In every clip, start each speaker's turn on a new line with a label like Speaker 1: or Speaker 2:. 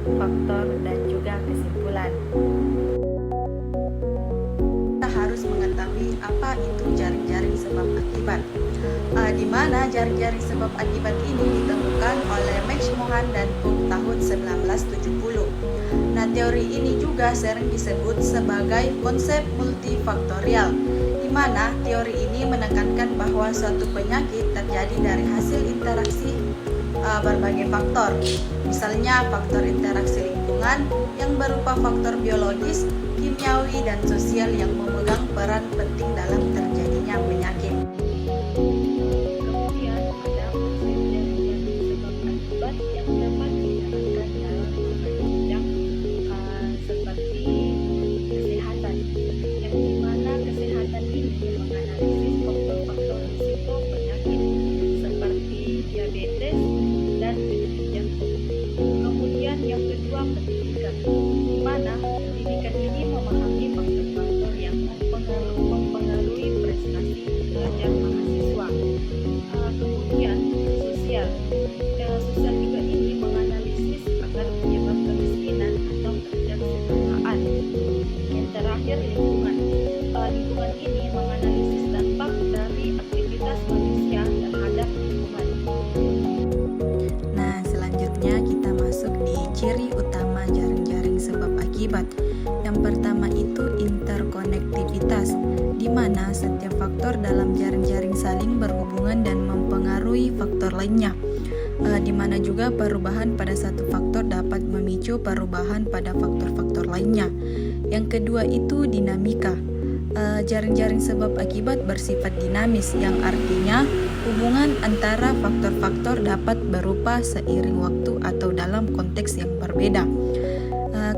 Speaker 1: faktor, dan juga kesimpulan.
Speaker 2: Kita harus mengetahui apa itu jaring-jaring sebab akibat. Di mana jaring-jaring sebab akibat ini ditemukan oleh Max Mohan dan Pung tahun 1970. Nah, teori ini juga sering disebut sebagai konsep multifaktorial, di mana teori ini menekankan bahwa suatu penyakit terjadi dari hasil interaksi berbagai faktor. Misalnya faktor interaksi lingkungan yang berupa faktor biologis, kimiawi, dan sosial yang memegang peran penting dalam terjadinya penyakit.
Speaker 1: Kemudian ada konsep jaring-jaring sebab akibat yang dapat dijalankan dalam bidang seperti kesehatan, yang dimana kesehatan ini menganalisis faktor-faktor risiko penyakit seperti diabetes dan penyakit jantung. Kemudian yang kedua, pendidikan, di mana pendidikan ini memahami faktor-faktor yang mempengaruhi prestasi belajar mahasiswa. Kemudian sosial, sosial juga ini menganalisis agar penyebab kemiskinan atau ketidaksetaraan. Yang terakhir, lingkungan. Lingkungan ini menganalisis dampak dari aktivitas manusia terhadap lingkungan.
Speaker 2: Nah, selanjutnya kita masuk di ciri utama jaring-jaring sebab akibat. Yang pertama itu interkonektivitas, di mana setiap faktor dalam jaring-jaring saling berhubungan dan mempengaruhi faktor lainnya. Di mana juga perubahan pada satu faktor dapat memicu perubahan pada faktor-faktor lainnya. Yang kedua itu dinamika. Jaring-jaring sebab akibat bersifat dinamis, yang artinya hubungan antara faktor-faktor dapat berubah seiring waktu atau dalam konteks yang berbeda.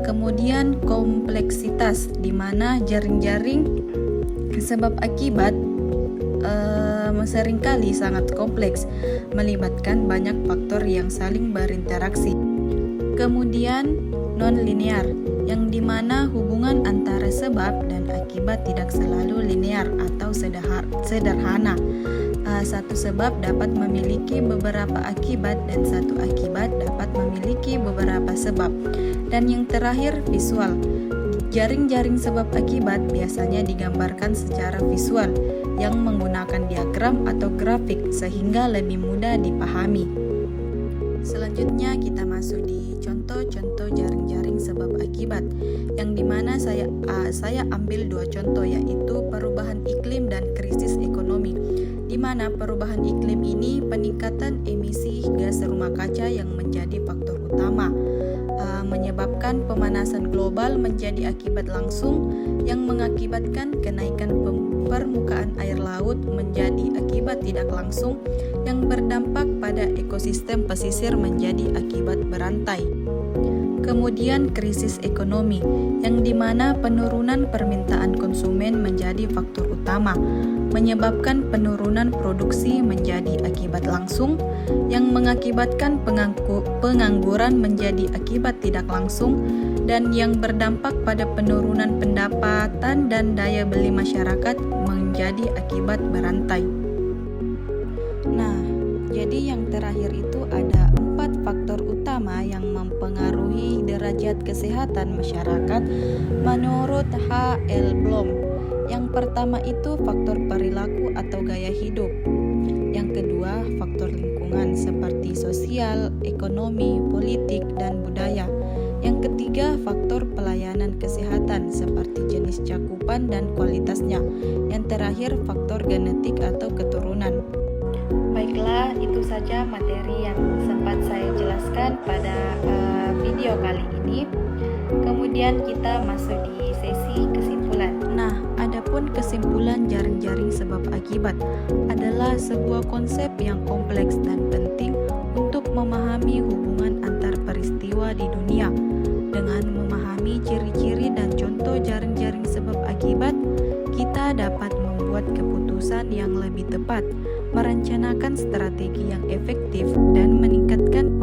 Speaker 2: Kemudian kompleksitas, di mana jaring-jaring sebab akibat seringkali sangat kompleks, melibatkan banyak faktor yang saling berinteraksi. Kemudian non-linear, yang dimana hubungan antara sebab dan akibat tidak selalu linear atau sederhana. Satu sebab dapat memiliki beberapa akibat dan satu akibat dapat memiliki beberapa sebab. Dan yang terakhir, visual. Jaring-jaring sebab akibat biasanya digambarkan secara visual yang menggunakan diagram atau grafik sehingga lebih mudah dipahami. Selanjutnya kita masuk di contoh-contoh jaring-jaring sebab akibat, yang dimana saya ambil dua contoh, yaitu perubahan iklim dan krisis ekonomi, di mana perubahan iklim ini peningkatan emisi gas rumah kaca yang menjadi faktor utama, menyebabkan pemanasan global menjadi akibat langsung yang mengakibatkan kenaikan permukaan air laut menjadi akibat tidak langsung yang berdampak pada ekosistem pesisir menjadi akibat berantai. Kemudian krisis ekonomi, yang dimana penurunan permintaan konsumen menjadi faktor utama, menyebabkan penurunan produksi menjadi akibat langsung, yang mengakibatkan pengangguran menjadi akibat tidak langsung, dan yang berdampak pada penurunan pendapatan dan daya beli masyarakat menjadi akibat berantai. Nah, jadi yang terakhir itu ada 4 faktor utama yang mempengaruhi derajat kesehatan masyarakat menurut H.L. Bloom. Yang pertama itu faktor perilaku atau gaya hidup. Yang kedua, faktor lingkungan seperti sosial, ekonomi, politik, dan budaya. Yang ketiga, faktor pelayanan kesehatan seperti jenis cakupan dan kualitasnya. Yang terakhir, faktor genetik atau keturunan.
Speaker 1: Baiklah, itu saja materi yang sempat saya jelaskan pada video kali ini. Kemudian kita masuk di sesi kesimpulan.
Speaker 2: Nah, adapun kesimpulan jaring-jaring sebab akibat adalah sebuah konsep yang kompleks dan penting untuk memahami hubungan antar peristiwa di dunia. Dengan memahami ciri-ciri dan contoh jaring-jaring sebab akibat, kita dapat membuat keputusan yang lebih tepat, merencanakan strategi yang efektif, dan meningkatkan